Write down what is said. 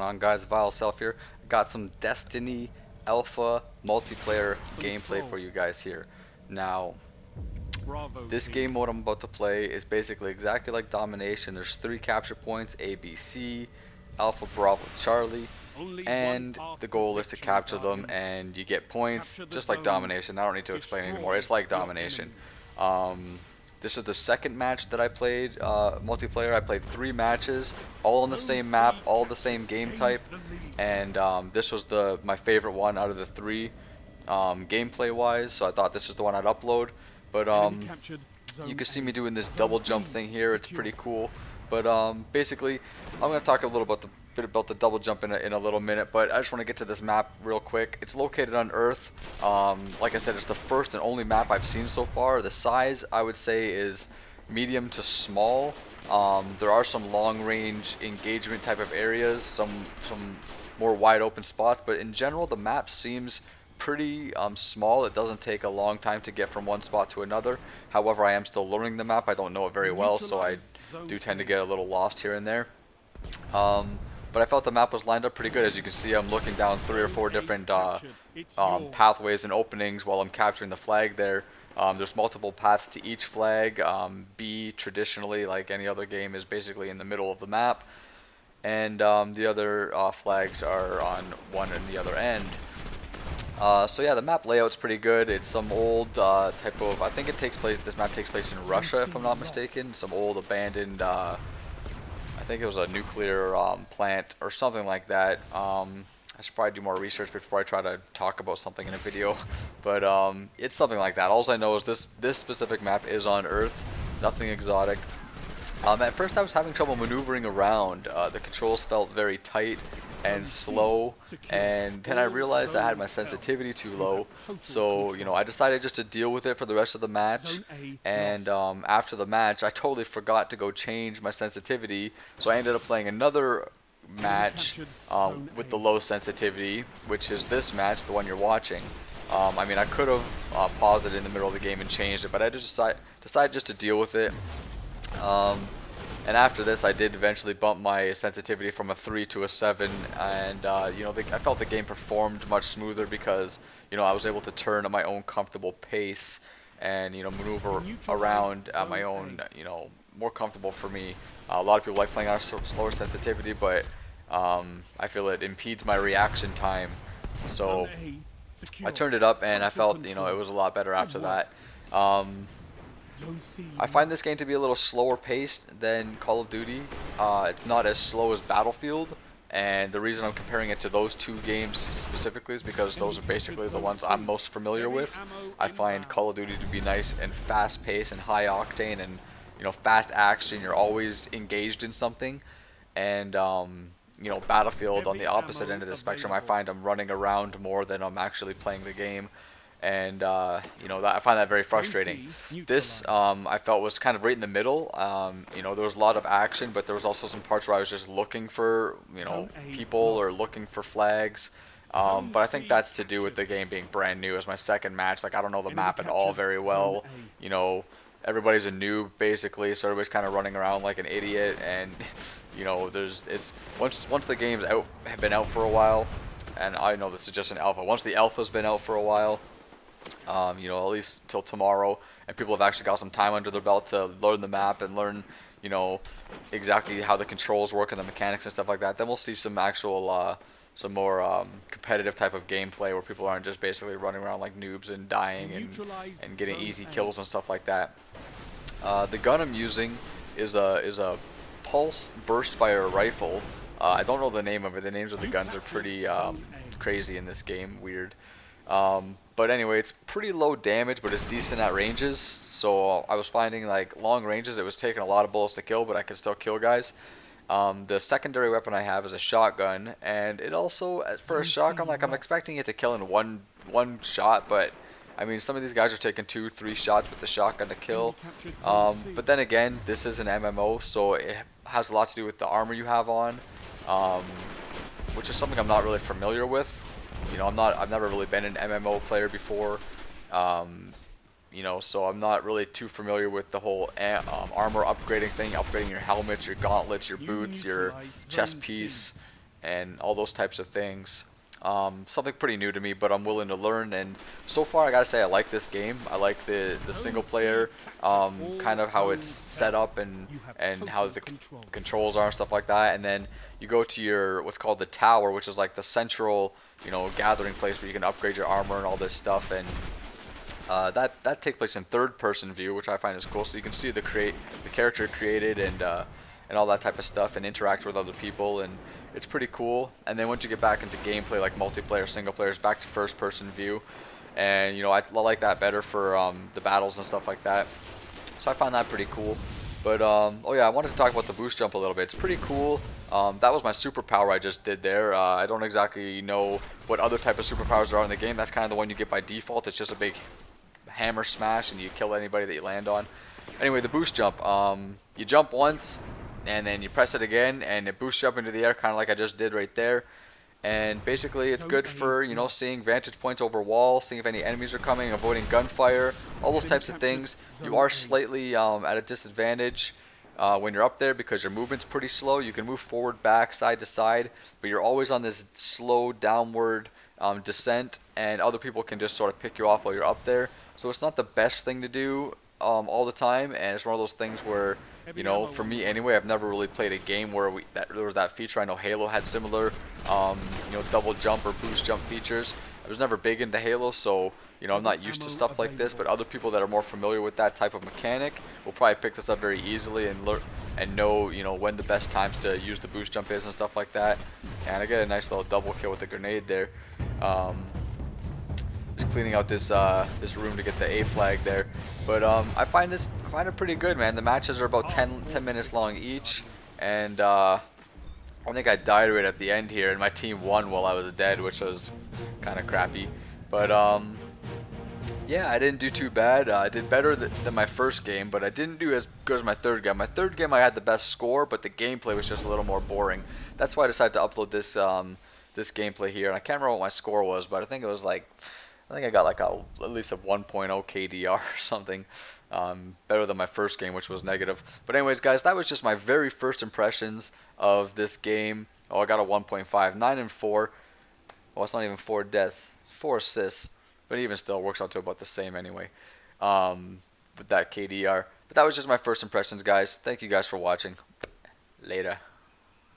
on, guys? Vile Self here. Got some Destiny Alpha multiplayer gameplay for you guys here. Now, this game mode I'm about to play is basically exactly like Domination. There's 3 capture points, A, B, C, Alpha, Bravo, Charlie, and the goal is to capture them and you get points just like Domination. I don't need to explain anymore. It's like Domination. This is the second match that I played multiplayer. I played 3 matches, all on the same map, all the same game type, and this was my favorite one out of the 3 gameplay wise. So I thought this is the one I'd upload. But you can see me doing this double jump thing here. It's pretty cool. But basically, I'm gonna talk a little bit about the double jump in a little minute. But I just want to get to this map real quick. It's located on Earth. Like I said, it's the first and only map I've seen so far. The size I would say is medium to small. There are some long-range engagement type of areas, some more wide open spots. But in general, the map seems pretty small. It doesn't take a long time to get from one spot to another. However, I am still learning the map. I don't know it very well, so I do tend to get a little lost here and there. But I felt the map was lined up pretty good. As you can see, I'm looking down 3 or 4 different pathways and openings while I'm capturing the flag there. There's multiple paths to each flag. B, traditionally, like any other game, is basically in the middle of the map. And the other flags are on one and the other end. So yeah, the map layout's pretty good. It's some old type of, I think this map takes place in Russia if I'm not mistaken. Some old abandoned, I think it was a nuclear plant or something like that. I should probably do more research before I try to talk about something in a video. But it's something like that. All I know is this specific map is on Earth, nothing exotic. At first I was having trouble maneuvering around. The controls felt very tight and slow, and then I realized I had my sensitivity too low, so I decided just to deal with it for the rest of the match. And after the match I totally forgot to go change my sensitivity, so I ended up playing another match with the low sensitivity, which is this match, the one you're watching. I mean, I could have paused it in the middle of the game and changed it, but I just decided just to deal with it. And after this, I did eventually bump my sensitivity from a 3 to a 7, and I felt the game performed much smoother because I was able to turn at my own comfortable pace and maneuver around at my own more comfortable for me. A lot of people like playing on a slower sensitivity, but I feel it impedes my reaction time. So I turned it up, and I felt it was a lot better after that. I find this game to be a little slower paced than Call of Duty. It's not as slow as Battlefield, and the reason I'm comparing it to those 2 games specifically is because those are basically the ones I'm most familiar with. I find Call of Duty to be nice and fast paced and high octane and fast action. You're always engaged in something. And Battlefield, on the opposite end of the spectrum, I find I'm running around more than I'm actually playing the game. And that I find that very frustrating. This I felt was kind of right in the middle. There was a lot of action, but there was also some parts where I was just looking for people or looking for flags. But I think that's to do with the game being brand new. As my second match, like I don't know the map at all very well. Everybody's a noob basically, so everybody's kind of running around like an idiot. And once the game's have been out for a while, and I know this is just an alpha. Once the alpha's been out for a while, at least till tomorrow, and people have actually got some time under their belt to learn the map and learn, exactly how the controls work and the mechanics and stuff like that, then we'll see some actual, some more competitive type of gameplay where people aren't just basically running around like noobs and dying and getting easy kills and stuff like that. The gun I'm using is a pulse burst fire rifle. I don't know the name of it. The names of the guns are pretty crazy in this game, weird. But anyway, it's pretty low damage, but it's decent at ranges. So I was finding like long ranges, it was taking a lot of bullets to kill, but I could still kill guys. The secondary weapon I have is a shotgun, and it also, for a shotgun, like I'm expecting it to kill in one shot, but I mean, some of these guys are taking 2, 3 shots with the shotgun to kill. But then again, this is an MMO, so it has a lot to do with the armor you have on, which is something I'm not really familiar with. I've never really been an MMO player before, so I'm not really too familiar with the whole armor upgrading thing, upgrading your helmets, your gauntlets, your boots, your chest piece, and all those types of things. Something pretty new to me, but I'm willing to learn. And so far, I gotta say, I like this game. I like the single player, kind of how it's set up and how the controls are and stuff like that. And then you go to your what's called the tower, which is like the central, gathering place where you can upgrade your armor and all this stuff. And that takes place in third-person view, which I find is cool. So you can see the character created and all that type of stuff, and interact with other people, and it's pretty cool. And then once you get back into gameplay, like multiplayer, single player, it's back to first-person view, and I like that better for the battles and stuff like that. So I find that pretty cool. But oh yeah, I wanted to talk about the boost jump a little bit. It's pretty cool. That was my superpower I just did there. I don't exactly know what other type of superpowers there are in the game. That's kind of the one you get by default. It's just a big hammer smash and you kill anybody that you land on. Anyway, the boost jump. You jump once and then you press it again and it boosts you up into the air, kind of like I just did right there. And basically it's good for, seeing vantage points over walls, seeing if any enemies are coming, avoiding gunfire, all those types of things. You are slightly at a disadvantage when you're up there because your movement's pretty slow. You can move forward, back, side to side, but you're always on this slow downward descent, and other people can just sort of pick you off while you're up there. So it's not the best thing to do all the time, and it's one of those things where, for me anyway, I've never really played a game where there was that feature. I know Halo had similar, double jump or boost jump features. I was never big into Halo, so I'm not used to stuff like this. But other people that are more familiar with that type of mechanic will probably pick this up very easily and learn and know, when the best times to use the boost jump is and stuff like that. And I get a nice little double kill with the grenade there. Just cleaning out this room to get the A flag there. But I find it pretty good, man. The matches are about 10 minutes long each, and I think I died right at the end here, and my team won while I was dead, which was kind of crappy. But yeah, I didn't do too bad. I did better than my first game, but I didn't do as good as my third game. My third game I had the best score, but the gameplay was just a little more boring. That's why I decided to upload this this gameplay here. And I can't remember what my score was, but I think it was like, I think I got like at least a 1.0 KDR or something. Better than my first game, which was negative. But anyways, guys, that was just my very first impressions of this game. Oh, I got a 1.5, 9 and 4. Well, it's not even 4 deaths, 4 assists. But even still, it works out to about the same anyway, with that KDR. But that was just my first impressions, guys. Thank you guys for watching. Later.